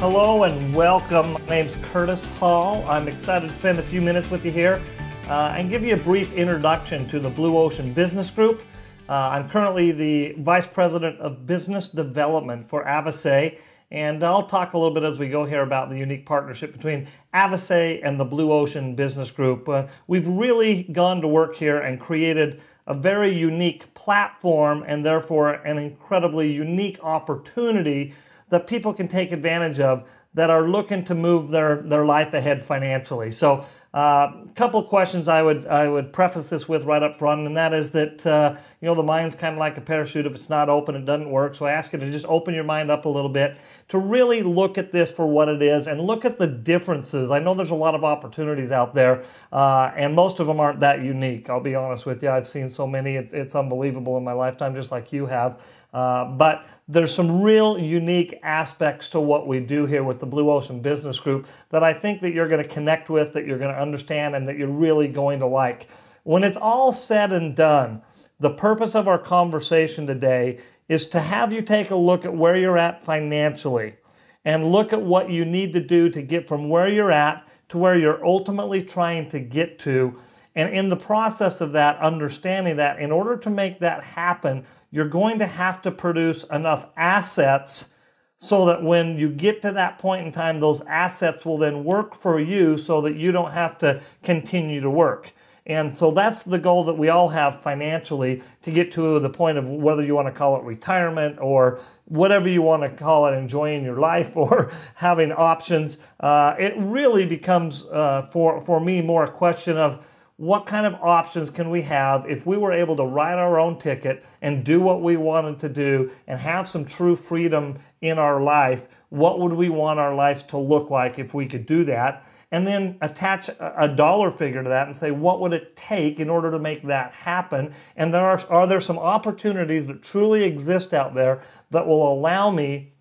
Hello and welcome. My name's Curtis Hall. I'm excited to spend a few minutes with you here and give you a brief introduction to the Blue Ocean Business Group. I'm currently the Vice President of Business Development for Avasay, and I'll talk a little bit as we go here about the unique partnership between Avasay and the Blue Ocean Business Group. We've really gone to work here and created a very unique platform and therefore an incredibly unique opportunity that people can take advantage of that are looking to move their life ahead financially. So a couple of questions I would preface this with right up front, and that is that the mind's kind of like a parachute. If it's not open, it doesn't work. So I ask you to just open your mind up a little bit to really look at this for what it is and look at the differences. I know there's a lot of opportunities out there, and most of them aren't that unique. I'll be honest with you. I've seen so many. It's unbelievable in my lifetime, just like you have. But there's some real unique aspects to what we do here with the Blue Ocean Business Group that I think that you're going to connect with, that you're going to understand, and that you're really going to like. When it's all said and done, the purpose of our conversation today is to have you take a look at where you're at financially and look at what you need to do to get from where you're at to where you're ultimately trying to get to. And in the process of that, understanding that in order to make that happen, you're going to have to produce enough assets so that when you get to that point in time, those assets will then work for you so that you don't have to continue to work. And so that's the goal that we all have financially, to get to the point of whether you want to call it retirement or whatever you want to call it, enjoying your life or having options. It really becomes, for me, more a question of what kind of options can we have if we were able to write our own ticket and do what we wanted to do and have some true freedom in our life. What would we want our lives to look like if we could do that? And then attach a dollar figure to that and say, what would it take in order to make that happen? And are there some opportunities that truly exist out there that will allow me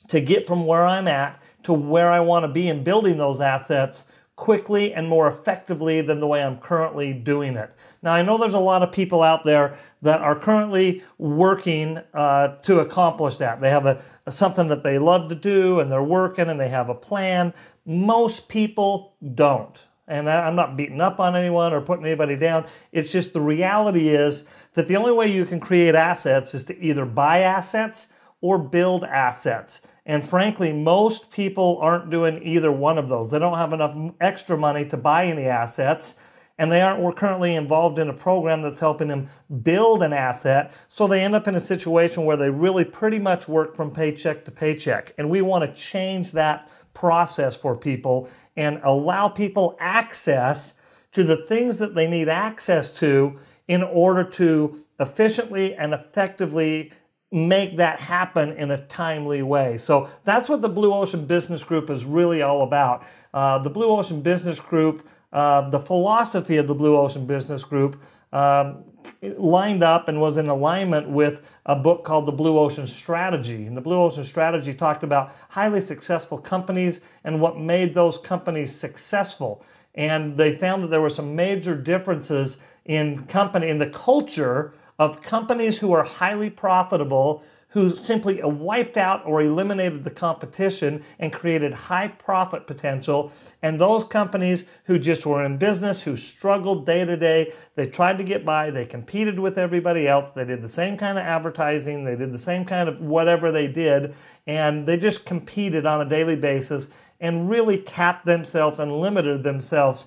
to get from where I'm at to where I want to be in building those assets quickly and more effectively than the way I'm currently doing it. Now, I know there's a lot of people out there that are currently working to accomplish that. They have something that they love to do, and they're working, and they have a plan. Most people don't. And I'm not beating up on anyone or putting anybody down. It's just the reality is that the only way you can create assets is to either buy assets or build assets. And frankly, most people aren't doing either one of those. They don't have enough extra money to buy any assets, and we're currently involved in a program that's helping them build an asset, so they end up in a situation where they really pretty much work from paycheck to paycheck. And we want to change that process for people and allow people access to the things that they need access to in order to efficiently and effectively make that happen in a timely way. So that's what the Blue Ocean Business Group is really all about. The Blue Ocean Business Group, the philosophy of the Blue Ocean Business Group lined up and was in alignment with a book called The Blue Ocean Strategy. And the Blue Ocean Strategy talked about highly successful companies and what made those companies successful. And they found that there were some major differences in the culture of companies who are highly profitable, who simply wiped out or eliminated the competition and created high profit potential, and those companies who just were in business, who struggled day to day. They tried to get by, they competed with everybody else, they did the same kind of advertising, they did the same kind of whatever they did, and they just competed on a daily basis and really capped themselves and limited themselves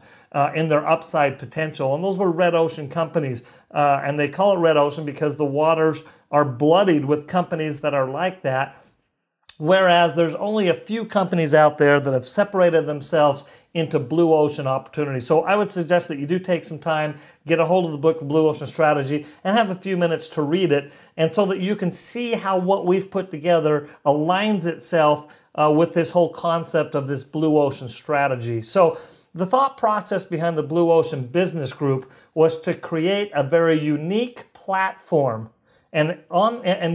in their upside potential. And those were red ocean companies. And they call it red ocean because the waters are bloodied with companies that are like that. Whereas there's only a few companies out there that have separated themselves into blue ocean opportunities. So I would suggest that you do take some time, get a hold of the book, The Blue Ocean Strategy, and have a few minutes to read it, and so that you can see how what we've put together aligns itself with this whole concept of this blue ocean strategy. So the thought process behind the Blue Ocean Business Group was to create a very unique platform, and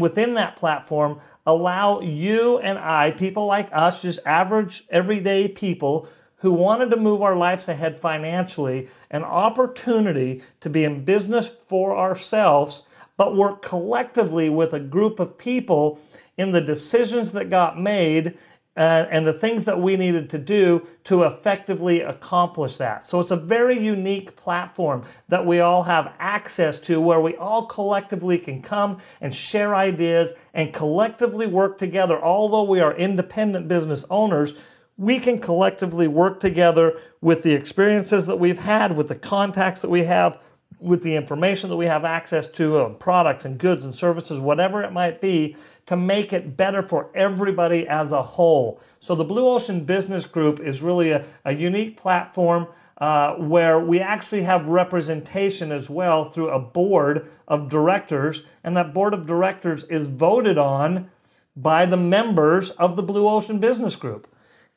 within that platform, allow you and I, people like us, just average, everyday people who wanted to move our lives ahead financially, an opportunity to be in business for ourselves, but work collectively with a group of people in the decisions that got made and the things that we needed to do to effectively accomplish that. So it's a very unique platform that we all have access to, where we all collectively can come and share ideas and collectively work together. Although we are independent business owners, we can collectively work together with the experiences that we've had, with the contacts that we have, with the information that we have access to, products and goods and services, whatever it might be, to make it better for everybody as a whole. So the Blue Ocean Business Group is really a unique platform where we actually have representation as well through a board of directors, and that board of directors is voted on by the members of the Blue Ocean Business Group.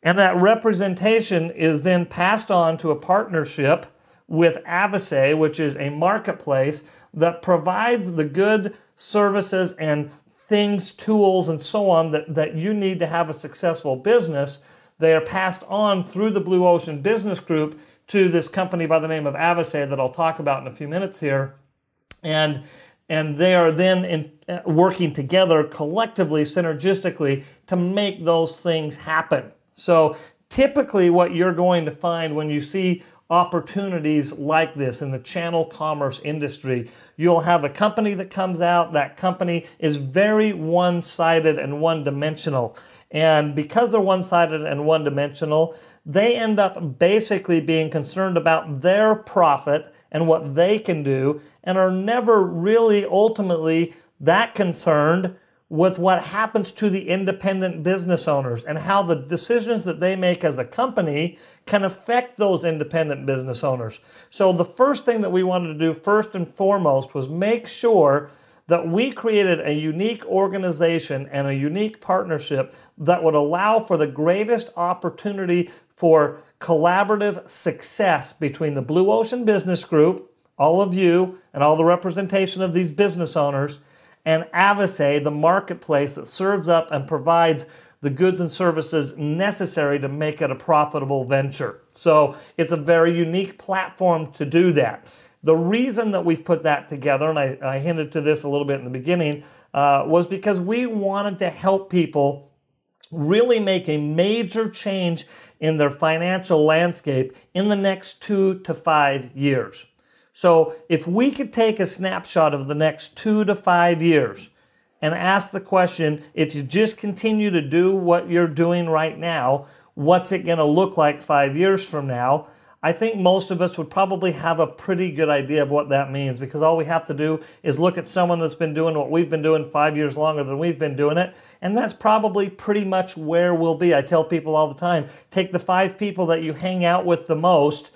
And that representation is then passed on to a partnership with Avase, which is a marketplace that provides the good services and things, tools, and so on that you need to have a successful business. They are passed on through the Blue Ocean Business Group to this company by the name of Avase that I'll talk about in a few minutes here. And they are then working together collectively, synergistically, to make those things happen. So typically what you're going to find when you see opportunities like this in the channel commerce industry, you'll have a company that comes out. That company is very one-sided and one-dimensional. And because they're one-sided and one-dimensional, they end up basically being concerned about their profit and what they can do, and are never really ultimately that concerned with what happens to the independent business owners and how the decisions that they make as a company can affect those independent business owners. So the first thing that we wanted to do first and foremost was make sure that we created a unique organization and a unique partnership that would allow for the greatest opportunity for collaborative success between the Blue Ocean Business Group, all of you, and all the representation of these business owners, and Avase, the marketplace that serves up and provides the goods and services necessary to make it a profitable venture. So it's a very unique platform to do that. The reason that we've put that together, and I hinted to this a little bit in the beginning, was because we wanted to help people really make a major change in their financial landscape in the next 2 to 5 years. So if we could take a snapshot of the next 2 to 5 years and ask the question, if you just continue to do what you're doing right now, what's it going to look like 5 years from now? I think most of us would probably have a pretty good idea of what that means, because all we have to do is look at someone that's been doing what we've been doing 5 years longer than we've been doing it, and that's probably pretty much where we'll be. I tell people all the time, take the 5 people that you hang out with the most,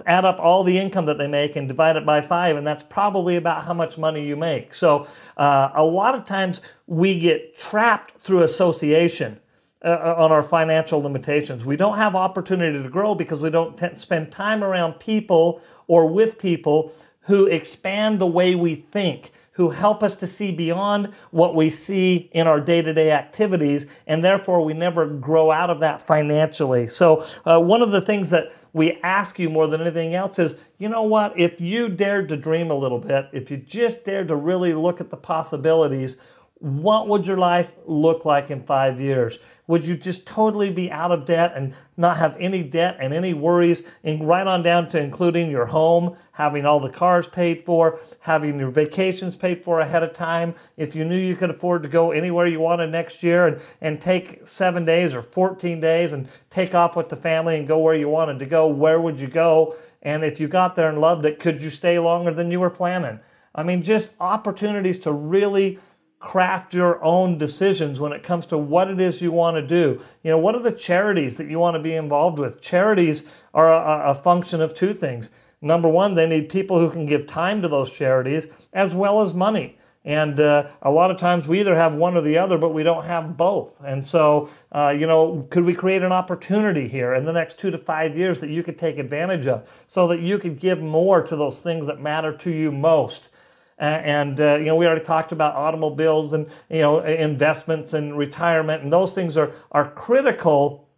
add up all the income that they make and divide it by 5, and that's probably about how much money you make. So a lot of times we get trapped through association on our financial limitations. We don't have opportunity to grow because we don't spend time around people or with people who expand the way we think, who help us to see beyond what we see in our day-to-day activities, and therefore we never grow out of that financially. So one of the things that we ask you more than anything else is, you know what, if you dared to dream a little bit, if you just dared to really look at the possibilities, what would your life look like in 5 years? Would you just totally be out of debt and not have any debt and any worries, and right on down to including your home, having all the cars paid for, having your vacations paid for ahead of time? If you knew you could afford to go anywhere you wanted next year and take 7 days or 14 days and take off with the family and go where you wanted to go, where would you go? And if you got there and loved it, could you stay longer than you were planning? I mean, just opportunities to really craft your own decisions when it comes to what it is you want to do. You know, what are the charities that you want to be involved with? Charities are a function of 2 things. Number one, they need people who can give time to those charities as well as money. And a lot of times we either have one or the other, but we don't have both. And so, could we create an opportunity here in the next 2 to 5 years that you could take advantage of so that you could give more to those things that matter to you most? We already talked about automobiles and, investments and retirement, and those things are critical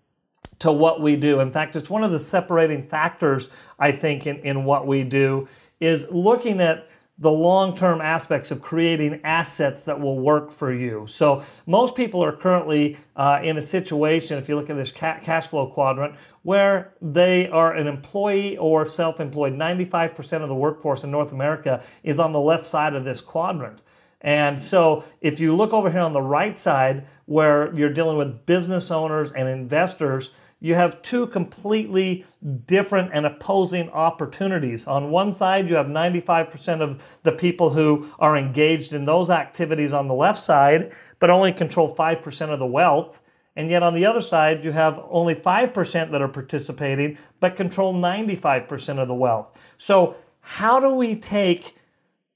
to what we do. In fact, it's one of the separating factors, I think, in what we do, is looking at the long-term aspects of creating assets that will work for you. So most people are currently in a situation, if you look at this cash flow quadrant, where they are an employee or self-employed. 95% of the workforce in North America is on the left side of this quadrant. And so if you look over here on the right side, where you're dealing with business owners and investors, you have two completely different and opposing opportunities. On one side, you have 95% of the people who are engaged in those activities on the left side, but only control 5% of the wealth. And yet on the other side, you have only 5% that are participating, but control 95% of the wealth. So how do we take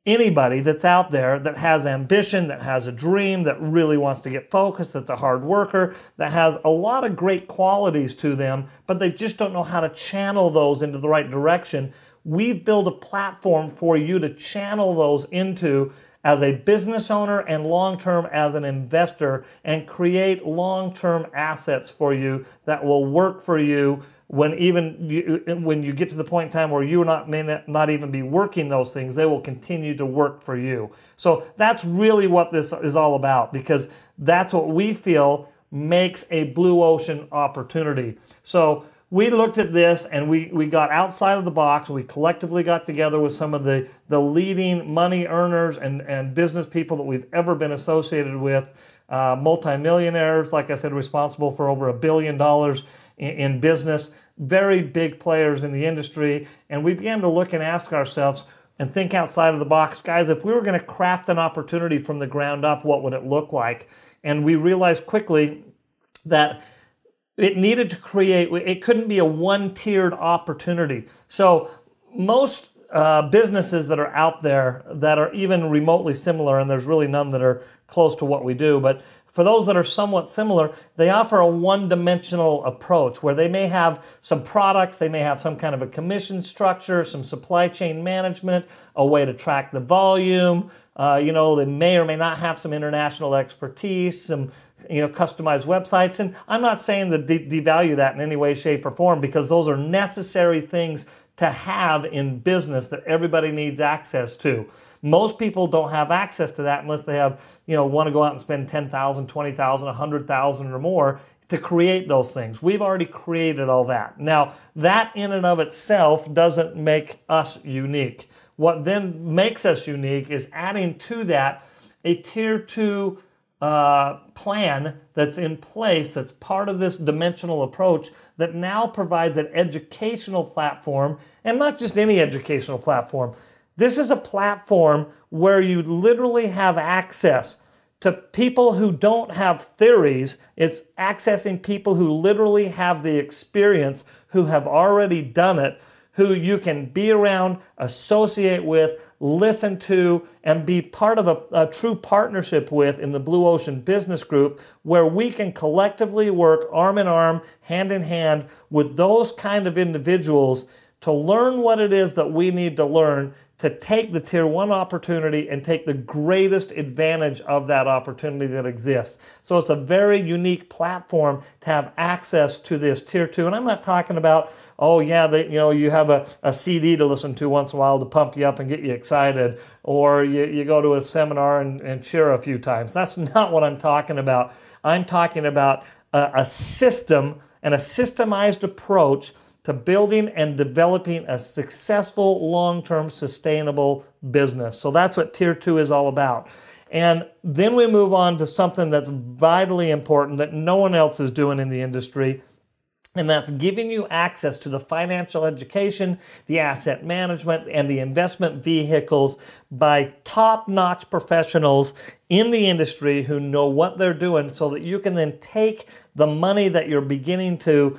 anybody that's out there that has ambition, that has a dream, that really wants to get focused, that's a hard worker, that has a lot of great qualities to them, but they just don't know how to channel those into the right direction? We've built a platform for you to channel those into as a business owner and long-term as an investor, and create long-term assets for you that will work for you when you get to the point in time where you may not even be working those things. They will continue to work for you. So that's really what this is all about, because that's what we feel makes a blue ocean opportunity. So we looked at this and we got outside of the box. We collectively got together with some of the leading money earners and business people that we've ever been associated with, multimillionaires, like I said, responsible for over $1 billion in business, very big players in the industry. And we began to look and ask ourselves and think outside of the box, guys, if we were going to craft an opportunity from the ground up, what would it look like? And we realized quickly that it needed to create, it couldn't be a one-tiered opportunity. So most businesses that are out there that are even remotely similar, and there's really none that are close to what we do, but for those that are somewhat similar, they offer a one-dimensional approach where they may have some products, they may have some kind of a commission structure, some supply chain management, a way to track the volume. They may or may not have some international expertise, some customized websites. And I'm not saying to devalue that in any way, shape, or form, because those are necessary things to have in business that everybody needs access to. Most people don't have access to that unless they have, want to go out and spend $10,000, $20,000, $100,000 or more to create those things. We've already created all that. Now, that in and of itself doesn't make us unique. What then makes us unique is adding to that a tier 2 plan that's in place, that's part of this dimensional approach, that now provides an educational platform, and not just any educational platform. This is a platform where you literally have access to people who don't have theories. It's accessing people who literally have the experience, who have already done it, who you can be around, associate with, listen to, and be part of a true partnership with in the Blue Ocean Business Group, where we can collectively work arm in arm, hand in hand with those kind of individuals to learn what it is that we need to learn to take the Tier 1 opportunity and take the greatest advantage of that opportunity that exists. So it's a very unique platform to have access to this Tier 2. And I'm not talking about, you have a CD to listen to once in a while to pump you up and get you excited, or you go to a seminar and cheer a few times. That's not what I'm talking about. I'm talking about a system and a systemized approach to building and developing a successful, long-term, sustainable business. So that's what Tier 2 is all about. And then we move on to something that's vitally important that no one else is doing in the industry, and that's giving you access to the financial education, the asset management, and the investment vehicles by top-notch professionals in the industry who know what they're doing, so that you can then take the money that you're beginning to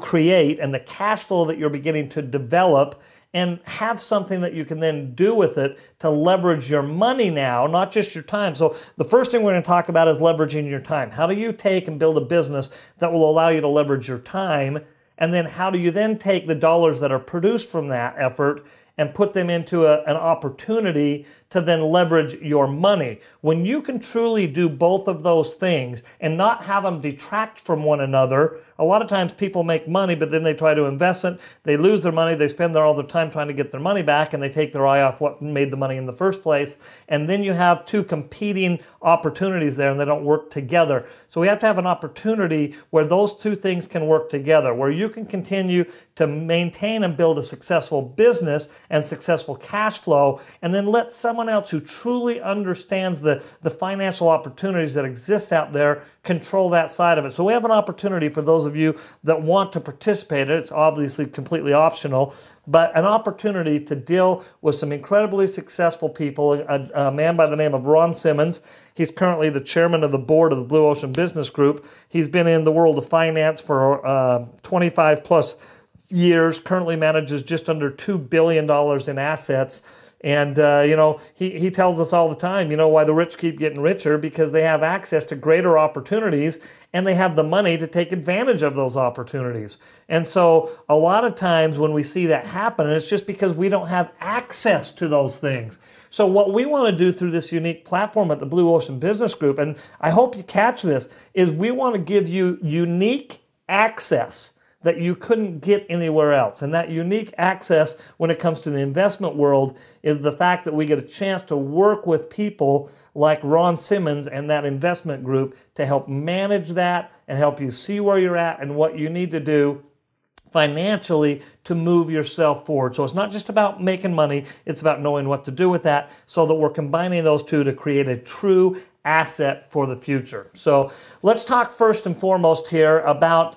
create and the cash flow that you're beginning to develop, and have something that you can then do with it to leverage your money now, not just your time. So the first thing we're going to talk about is leveraging your time. How do you take and build a business that will allow you to leverage your time? And then how do you then take the dollars that are produced from that effort and put them into an opportunity to then leverage your money. When you can truly do both of those things and not have them detract from one another, a lot of times people make money, but then they try to invest it, they lose their money, they spend all their time trying to get their money back, and they take their eye off what made the money in the first place. And then you have two competing opportunities there, and they don't work together. So we have to have an opportunity where those two things can work together, where you can continue to maintain and build a successful business and successful cash flow, and then let someone else who truly understands the financial opportunities that exist out there control that side of it. So we have an opportunity for those of you that want to participate in it. It's obviously completely optional, but an opportunity to deal with some incredibly successful people. A man by the name of Ron Simmons. He's currently the chairman of the board of the Blue Ocean Business Group. He's been in the world of finance for 25 plus years, currently manages just under $2 billion in assets. And, he tells us all the time, why the rich keep getting richer, because they have access to greater opportunities and they have the money to take advantage of those opportunities. And so a lot of times when we see that happen, it's just because we don't have access to those things. So what we want to do through this unique platform at the Blue Ocean Business Group, and I hope you catch this, is we want to give you unique access that you couldn't get anywhere else. And that unique access when it comes to the investment world is the fact that we get a chance to work with people like Ron Simmons and that investment group to help manage that and help you see where you're at and what you need to do financially to move yourself forward. So it's not just about making money, it's about knowing what to do with that, so that we're combining those two to create a true asset for the future. So let's talk first and foremost here about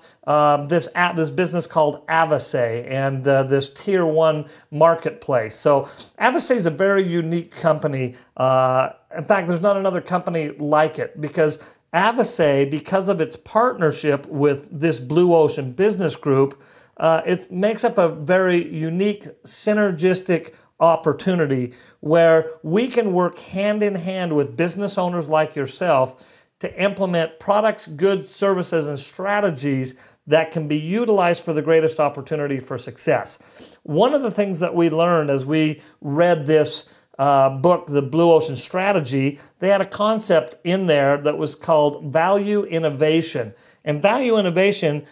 this business called Avasay and this tier 1 marketplace. So Avasay is a very unique company. In fact, there's not another company like it, because Avasay, because of its partnership with this Blue Ocean Business Group, it makes up a very unique, synergistic opportunity where we can work hand in hand with business owners like yourself to implement products, goods, services, and strategies that can be utilized for the greatest opportunity for success. One of the things that we learned as we read this book, The Blue Ocean Strategy, they had a concept in there that was called value innovation. And value innovation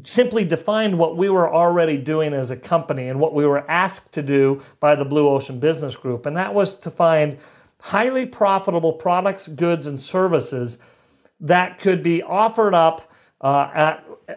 simply defined what we were already doing as a company and what we were asked to do by the Blue Ocean Business Group. And that was to find highly profitable products, goods, and services that could be offered up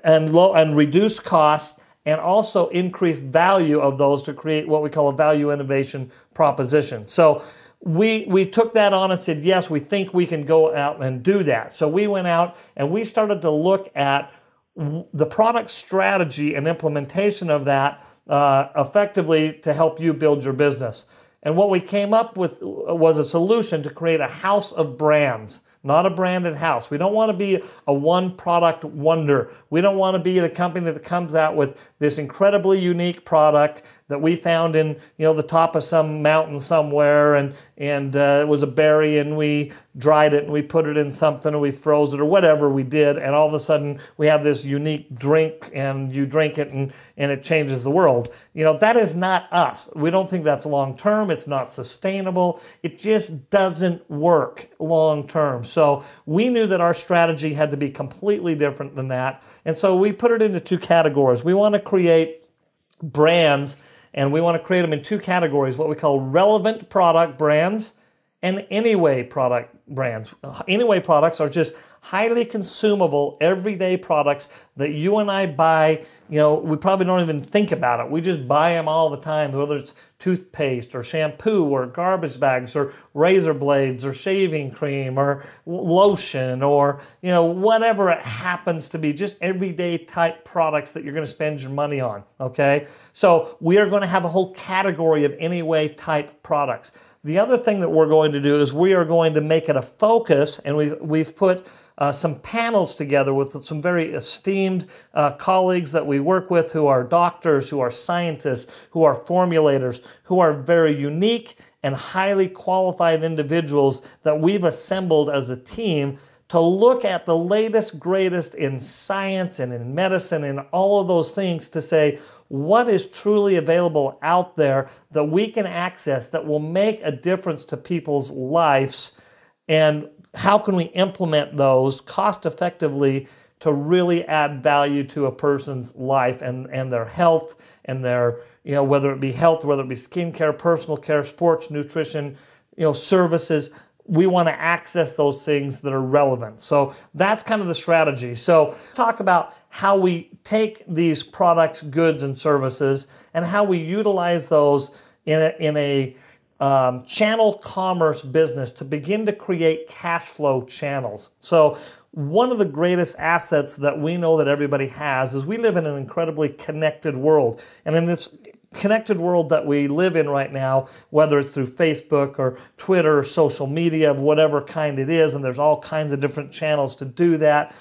and reduce costs, and also increase value of those to create what we call a value innovation proposition. So we took that on and said, yes, we think we can go out and do that. So we went out and we started to look at the product strategy and implementation of that effectively to help you build your business. And what we came up with was a solution to create a house of brands, not a branded house. We don't want to be a one product wonder. We don't want to be the company that comes out with this incredibly unique product that we found in the top of some mountain somewhere, and it was a berry, and we dried it and we put it in something and we froze it or whatever we did, and all of a sudden we have this unique drink and you drink it and it changes the world. That is not us. We don't think that's long term. It's not sustainable. It just doesn't work long term. So we knew that our strategy had to be completely different than that, and so we put it into two categories. We want to create brands, and we want to create them in two categories, what we call relevant product brands and anyway product brands. Anyway products are just highly consumable, everyday products that you and I buy. We probably don't even think about it. We just buy them all the time, whether it's toothpaste or shampoo or garbage bags or razor blades or shaving cream or lotion or, whatever it happens to be, just everyday type products that you're going to spend your money on, okay? So we are going to have a whole category of anyway type products. The other thing that we're going to do is we are going to make it a focus, and we've put some panels together with some very esteemed colleagues that we work with who are doctors, who are scientists, who are formulators, who are very unique and highly qualified individuals that we've assembled as a team to look at the latest, greatest in science and in medicine and all of those things to say, what is truly available out there that we can access that will make a difference to people's lives, and how can we implement those cost effectively to really add value to a person's life and their health and their, whether it be health, whether it be skincare, personal care, sports, nutrition, services. We want to access those things that are relevant. So that's kind of the strategy. So talk about how we take these products, goods, and services and how we utilize those in a channel commerce business to begin to create cash flow channels. So one of the greatest assets that we know that everybody has is we live in an incredibly connected world. And in this connected world that we live in right now, whether it's through Facebook or Twitter or social media of whatever kind it is, and there's all kinds of different channels to do that,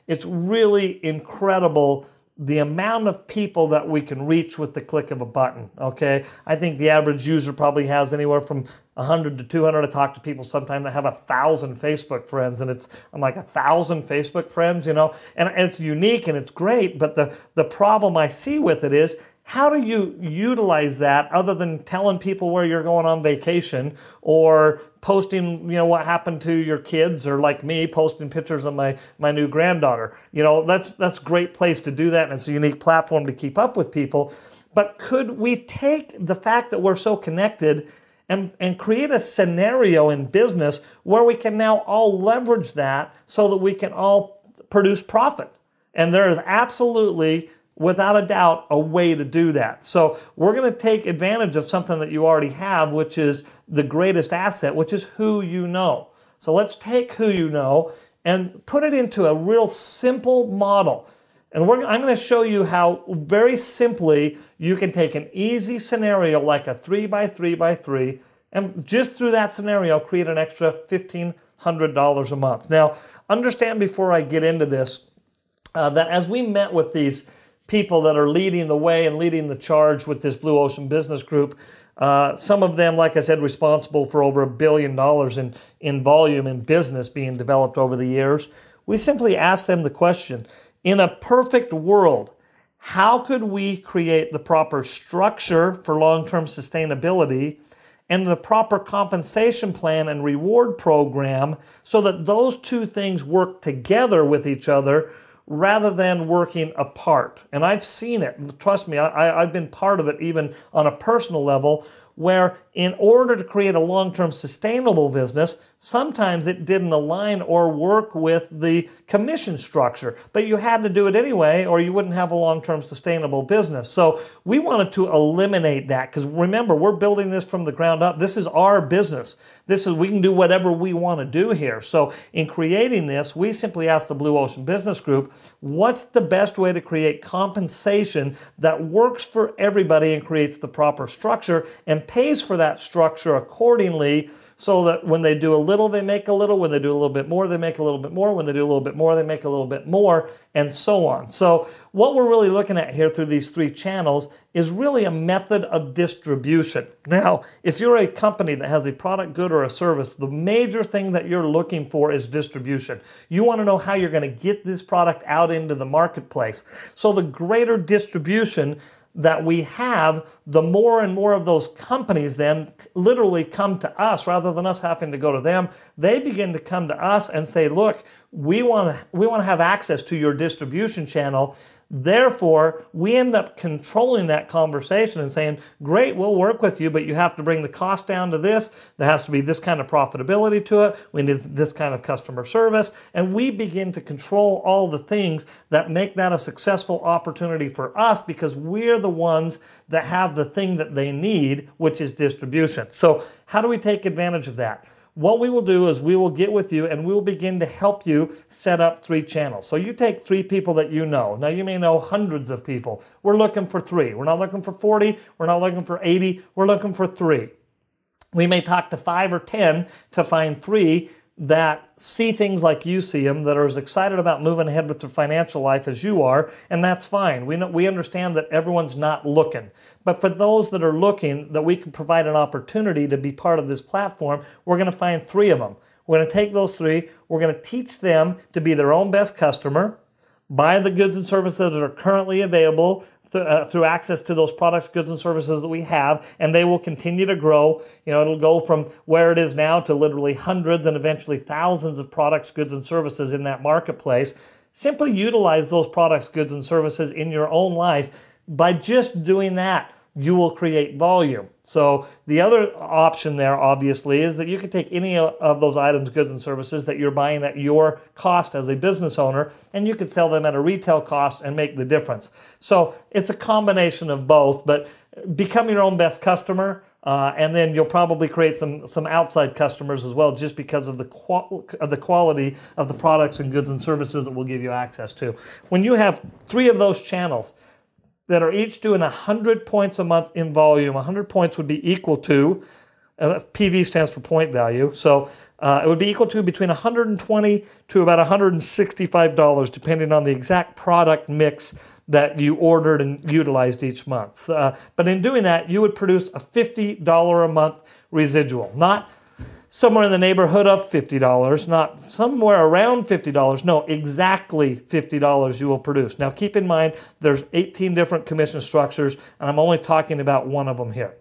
it's really incredible the amount of people that we can reach with the click of a button, okay? I think the average user probably has anywhere from 100 to 200. I talk to people sometimes that have 1,000 Facebook friends, and I'm like, 1,000 Facebook friends, and it's unique and it's great, but the problem I see with it is, how do you utilize that other than telling people where you're going on vacation or posting, what happened to your kids, or like me, posting pictures of my new granddaughter? That's a great place to do that, and it's a unique platform to keep up with people. But could we take the fact that we're so connected and create a scenario in business where we can now all leverage that so that we can all produce profit? And there is absolutely, without a doubt, a way to do that. So we're going to take advantage of something that you already have, which is the greatest asset, which is who you know. So let's take who you know and put it into a real simple model. And I'm going to show you how very simply you can take an easy scenario like a 3x3x3 and just through that scenario create an extra $1,500 a month. Now, understand before I get into this that as we met with these people that are leading the way and leading the charge with this Blue Ocean Business Group, some of them, like I said, responsible for over $1 billion in volume in business being developed over the years. We simply asked them the question, in a perfect world, how could we create the proper structure for long-term sustainability and the proper compensation plan and reward program so that those two things work together with each other rather than working apart? And I've seen it. Trust me, I've been part of it even on a personal level, where in order to create a long-term sustainable business, sometimes it didn't align or work with the commission structure, but you had to do it anyway or you wouldn't have a long-term sustainable business. So we wanted to eliminate that, because remember, we're building this from the ground up. This is our business. We can do whatever we want to do here. So in creating this, we simply asked the Blue Ocean Business Group, what's the best way to create compensation that works for everybody and creates the proper structure and pays for that structure accordingly, so that when they do a little, they make a little. When they do a little bit more, they make a little bit more. When they do a little bit more, they make a little bit more, and so on. So what we're really looking at here through these three channels is really a method of distribution. Now, if you're a company that has a product, good, or a service, the major thing that you're looking for is distribution. You want to know how you're going to get this product out into the marketplace. So the greater distribution that we have, the more and more of those companies then literally come to us rather than us having to go to them. They begin to come to us and say, look, we want to have access to your distribution channel. Therefore, we end up controlling that conversation and saying, great, we'll work with you, but you have to bring the cost down to this. There has to be this kind of profitability to it. We need this kind of customer service. And we begin to control all the things that make that a successful opportunity for us, because we're the ones that have the thing that they need, which is distribution. So how do we take advantage of that? What we will do is we will get with you and we will begin to help you set up 3 channels. So you take 3 people that you know. Now you may know hundreds of people. We're looking for 3. We're not looking for 40. We're not looking for 80. We're looking for 3. We may talk to 5 or 10 to find 3 that see things like you see them, that are as excited about moving ahead with their financial life as you are, and that's fine. We understand that everyone's not looking. But for those that are looking, that we can provide an opportunity to be part of this platform, we're going to find 3 of them. We're going to take those three. We're going to teach them to be their own best customer, buy the goods and services that are currently available through access to those products, goods, and services that we have, and they will continue to grow. It'll go from where it is now to literally hundreds and eventually thousands of products, goods, and services in that marketplace. Simply utilize those products, goods, and services in your own life. By just doing that, you will create volume. So the other option there, obviously, is that you can take any of those items, goods, and services that you're buying at your cost as a business owner, and you could sell them at a retail cost and make the difference. So it's a combination of both, but become your own best customer, and then you'll probably create some outside customers as well, just because of the quality of the products and goods and services that we'll give you access to. When you have three of those channels that are each doing 100 points a month in volume, 100 points would be equal to, PV stands for point value, so it would be equal to between $120 to about $165, depending on the exact product mix that you ordered and utilized each month. But in doing that, you would produce a $50 a month residual, not somewhere in the neighborhood of $50, not somewhere around $50. No, exactly $50 you will produce. Now keep in mind, there's 18 different commission structures, and I'm only talking about one of them here.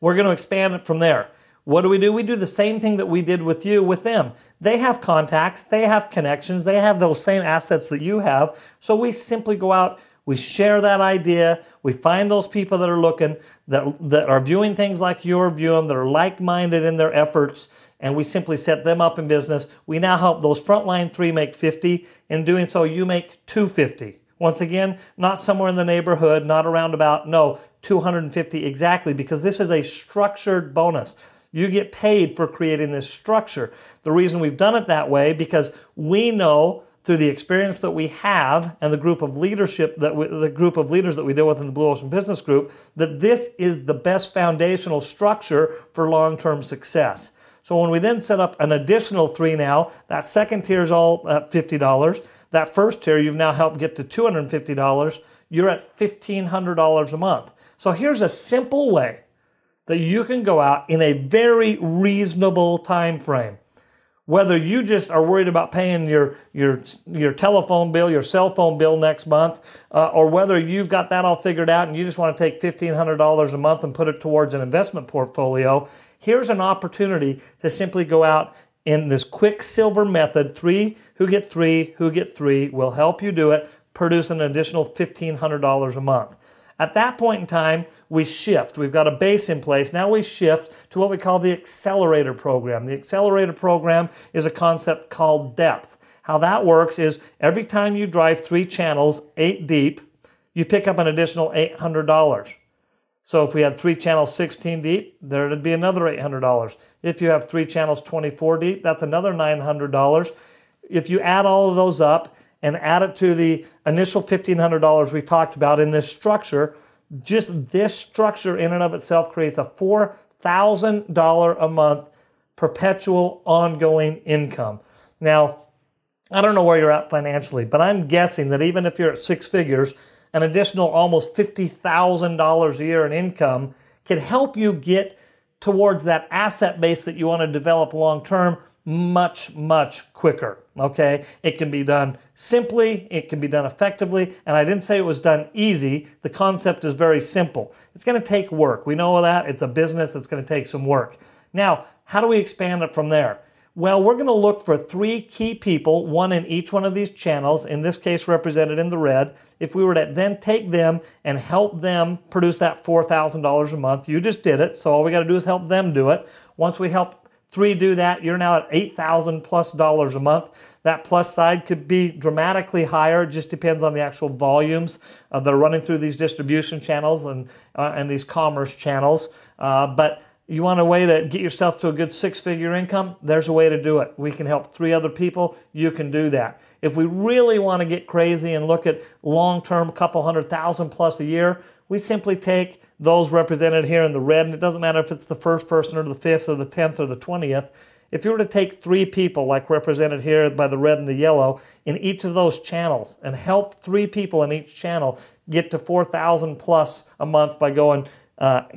We're going to expand it from there. What do? We do the same thing that we did with you, with them. They have contacts, they have connections, they have those same assets that you have. So we simply go out, we share that idea, we find those people that are looking, that are viewing things like you're viewing, that are like-minded in their efforts, and we simply set them up in business. We now help those frontline three make 50. In doing so, you make 250. Once again, not somewhere in the neighborhood, not around about, no, 250 exactly, because this is a structured bonus. You get paid for creating this structure. The reason we've done it that way, because we know through the experience that we have and the group of leadership the group of leaders that we deal with in the Blue Ocean Business Group, that this is the best foundational structure for long-term success. So when we then set up an additional three now, that second tier is all at $50. That first tier you've now helped get to $250. You're at $1,500 a month. So here's a simple way that you can go out in a very reasonable time frame. Whether you just are worried about paying your telephone bill, your cell phone bill next month, or whether you've got that all figured out and you just want to take $1,500 a month and put it towards an investment portfolio, here's an opportunity to simply go out in this Quicksilver method. Three who get three will help you do it, produce an additional $1,500 a month. At that point in time, we shift. We've got a base in place. Now we shift to what we call the Accelerator Program. The Accelerator Program is a concept called depth. How that works is every time you drive 3 channels 8 deep, you pick up an additional $800. So if we had 3 channels 16 deep, there would be another $800. If you have 3 channels 24 deep, that's another $900. If you add all of those up and add it to the initial $1,500 we talked about in this structure, just this structure in and of itself creates a $4,000 a month perpetual ongoing income. Now, I don't know where you're at financially, but I'm guessing that even if you're at 6 figures, an additional almost $50,000 a year in income can help you get towards that asset base that you want to develop long term much, much quicker, okay? It can be done simply, it can be done effectively, and I didn't say it was done easy. The concept is very simple. It's going to take work. We know that. It's a business. It's going to take some work. Now, how do we expand it from there? Well, we're going to look for 3 key people, one in each one of these channels, in this case represented in the red. If we were to then take them and help them produce that $4,000 a month, you just did it, so all we got to do is help them do it. Once we help 3 do that, you're now at $8,000 plus a month. That plus side could be dramatically higher. It just depends on the actual volumes that are running through these distribution channels and these commerce channels. But you want a way to get yourself to a good 6-figure income? There's a way to do it. We can help 3 other people. You can do that. If we really want to get crazy and look at long-term, a couple $100,000 plus a year, we simply take those represented here in the red, and it doesn't matter if it's the first person or the 5th or the 10th or the 20th. If you were to take 3 people, like represented here by the red and the yellow, in each of those channels and help 3 people in each channel get to $4,000 plus a month by going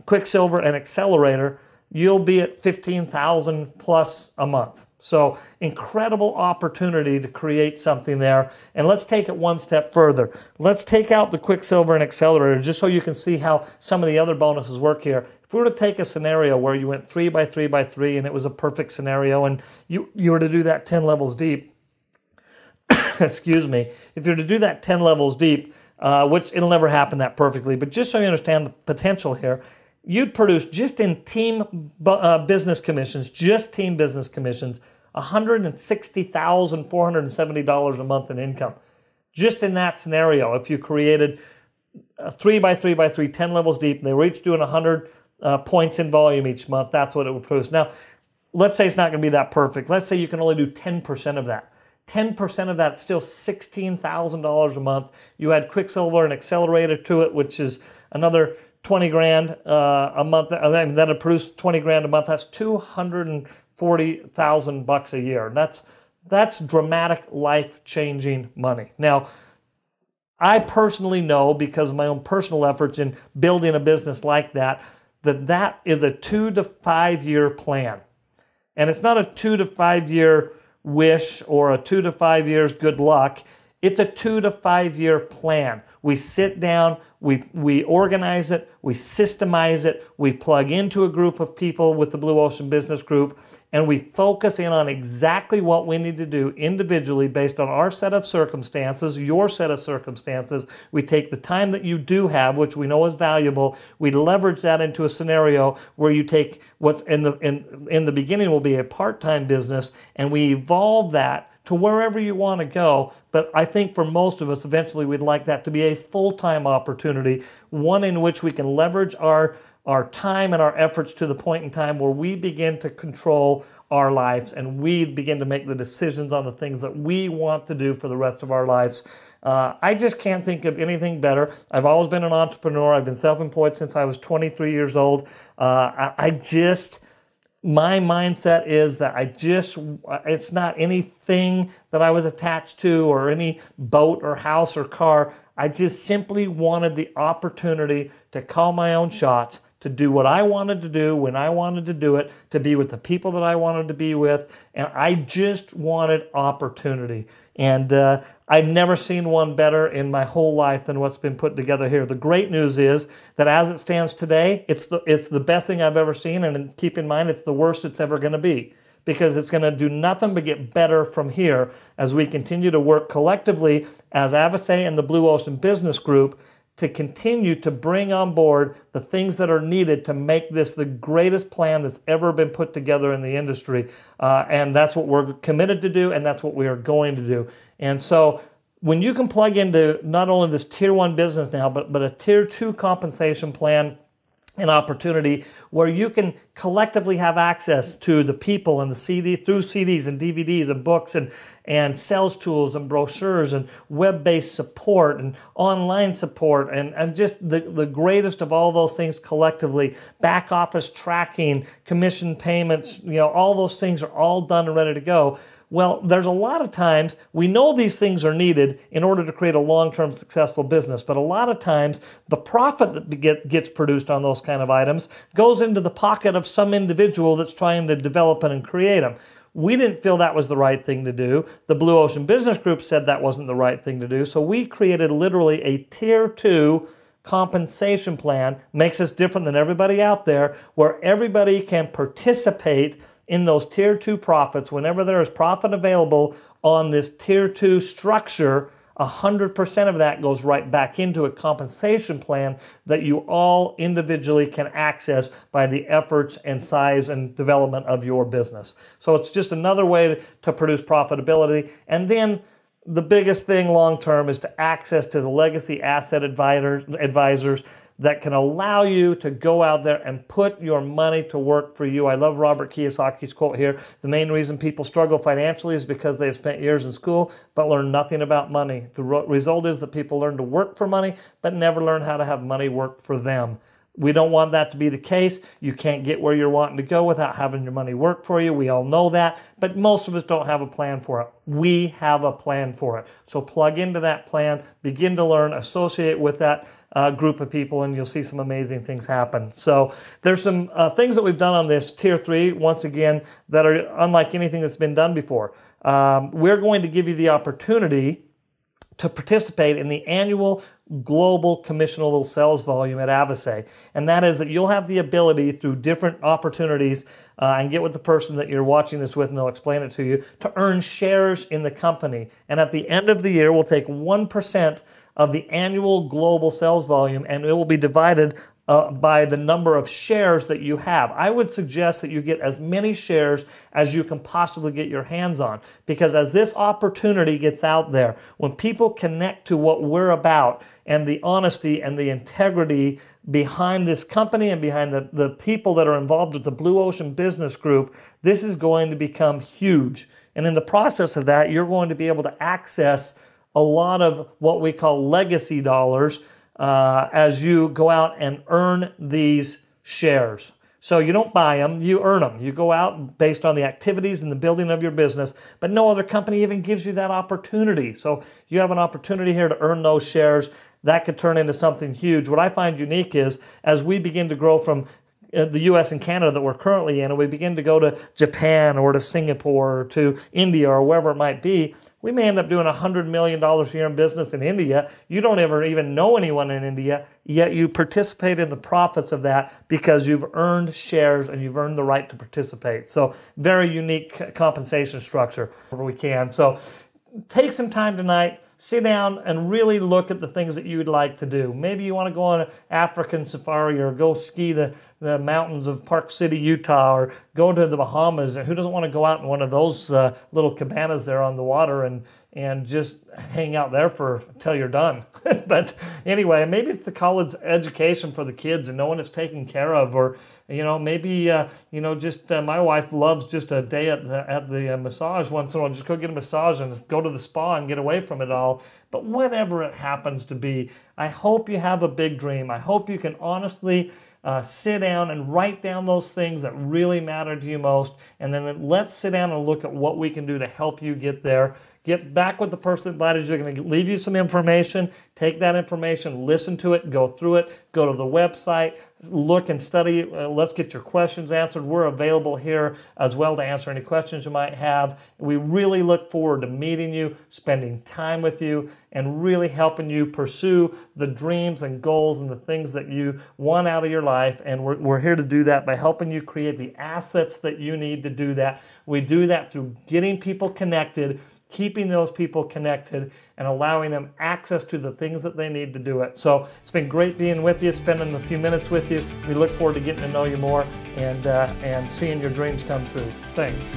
Quicksilver and Accelerator, you'll be at 15,000 plus a month. So incredible opportunity to create something there. And let's take it one step further. Let's take out the Quicksilver and Accelerator just so you can see how some of the other bonuses work here. If we were to take a scenario where you went 3 by 3 by 3 and it was a perfect scenario, and you were to do that 10 levels deep, excuse me, if you were to do that 10 levels deep, which it'll never happen that perfectly, but just so you understand the potential here, you'd produce just in team business commissions, $160,470 a month in income. Just in that scenario, if you created 3 by 3 by 3, 10 levels deep, and they were each doing 100 points in volume each month, that's what it would produce. Now, let's say it's not going to be that perfect. Let's say you can only do 10% of that. 10% of that, still $16,000 a month. You add Quicksilver and Accelerator to it, which is another 20 grand a month. That'll produce 20 grand a month. That's $240,000 a year. That's dramatic, life-changing money. Now, I personally know, because of my own personal efforts in building a business like that, that is a 2 to 5 year plan. And it's not a 2 to 5 year wish or a 2 to 5 years good luck. It's a 2 to 5 year plan. We sit down, we organize it, we systemize it, we plug into a group of people with the Blue Ocean Business Group, and we focus in on exactly what we need to do individually based on our set of circumstances, your set of circumstances. We take the time that you do have, which we know is valuable, we leverage that into a scenario where you take what's in the beginning will be a part-time business, and we evolve that to wherever you want to go. But I think for most of us, eventually we'd like that to be a full-time opportunity, one in which we can leverage our time and our efforts to the point in time where we begin to control our lives and we begin to make the decisions on the things that we want to do for the rest of our lives. I just can't think of anything better. I've always been an entrepreneur. I've been self-employed since I was 23 years old. My mindset is that it's not anything that I was attached to or any boat or house or car. I just simply wanted the opportunity to call my own shots, to do what I wanted to do when I wanted to do it, to be with the people that I wanted to be with, and I just wanted opportunity. And I've never seen one better in my whole life than what's been put together here. The great news is that as it stands today, it's the best thing I've ever seen, and keep in mind, it's the worst it's ever going to be, because it's going to do nothing but get better from here as we continue to work collectively as Avasay and the Blue Ocean Business Group to continue to bring on board the things that are needed to make this the greatest plan that's ever been put together in the industry. And that's what we're committed to do, and that's what we are going to do. And so when you can plug into not only this Tier 1 business now, but a Tier 2 compensation plan, an opportunity where you can collectively have access to the people and the through CDs and DVDs and books and sales tools and brochures and web-based support and online support and just the greatest of all those things collectively, back office tracking, commission payments, all those things are all done and ready to go. Well, there's a lot of times we know these things are needed in order to create a long-term successful business, but a lot of times the profit that gets produced on those kind of items goes into the pocket of some individual that's trying to develop and create them. We didn't feel that was the right thing to do. The Blue Ocean Business Group said that wasn't the right thing to do, so we created literally a Tier 2 compensation plan, makes us different than everybody out there, where everybody can participate in those Tier 2 profits. Whenever there is profit available on this Tier 2 structure, 100% of that goes right back into a compensation plan that you all individually can access by the efforts and size and development of your business. So it's just another way to produce profitability. And then the biggest thing long term is to access to the legacy asset advisors that can allow you to go out there and put your money to work for you. I love Robert Kiyosaki's quote here. The main reason people struggle financially is because they have spent years in school but learn nothing about money. The result is that people learn to work for money but never learn how to have money work for them. We don't want that to be the case. You can't get where you're wanting to go without having your money work for you. We all know that, but most of us don't have a plan for it. We have a plan for it. So plug into that plan, begin to learn, associate with that group of people, and you'll see some amazing things happen. So there's some things that we've done on this Tier 3, once again, that are unlike anything that's been done before. We're going to give you the opportunity to participate in the annual global commissionable sales volume at Avasay. And that is that you'll have the ability through different opportunities and get with the person that you're watching this with and they'll explain it to you, to earn shares in the company. And at the end of the year, we'll take 1% of the annual global sales volume and it will be divided by the number of shares that you have. I would suggest that you get as many shares as you can possibly get your hands on, because as this opportunity gets out there, when people connect to what we're about and the honesty and the integrity behind this company and behind the people that are involved with the Blue Ocean Business Group, this is going to become huge. And in the process of that, you're going to be able to access a lot of what we call legacy dollars as you go out and earn these shares. So you don't buy them, you earn them. You go out based on the activities and the building of your business, but no other company even gives you that opportunity. So you have an opportunity here to earn those shares. That could turn into something huge. What I find unique is as we begin to grow from the U.S. and Canada that we're currently in, and we begin to go to Japan or to Singapore or to India or wherever it might be, we may end up doing $100 million a year in business in India. You don't ever even know anyone in India, yet you participate in the profits of that because you've earned shares and you've earned the right to participate. So very unique compensation structure where we can. So take some time tonight. Sit down and really look at the things that you would like to do. Maybe you want to go on an African safari or go ski the mountains of Park City, Utah, or go to the Bahamas. Who doesn't want to go out in one of those little cabanas there on the water and just hang out there until you're done? But anyway, maybe it's the college education for the kids and no one is taken care of, or maybe just my wife loves just a day at the massage once in a while. Just go get a massage and just go to the spa and get away from it all. But whatever it happens to be, I hope you have a big dream. I hope you can honestly sit down and write down those things that really matter to you most, and then let's sit down and look at what we can do to help you get there. Get back with the person that invited you. They're going to leave you some information. Take that information, listen to it, go through it, go to the website, look and study. Let's get your questions answered. We're available here as well to answer any questions you might have. We really look forward to meeting you, spending time with you, and really helping you pursue the dreams and goals and the things that you want out of your life. And we're here to do that by helping you create the assets that you need to do that. We do that through getting people connected, keeping those people connected, and allowing them access to the things that they need to do it. So it's been great being with you, spending a few minutes with you. We look forward to getting to know you more and seeing your dreams come true. Thanks.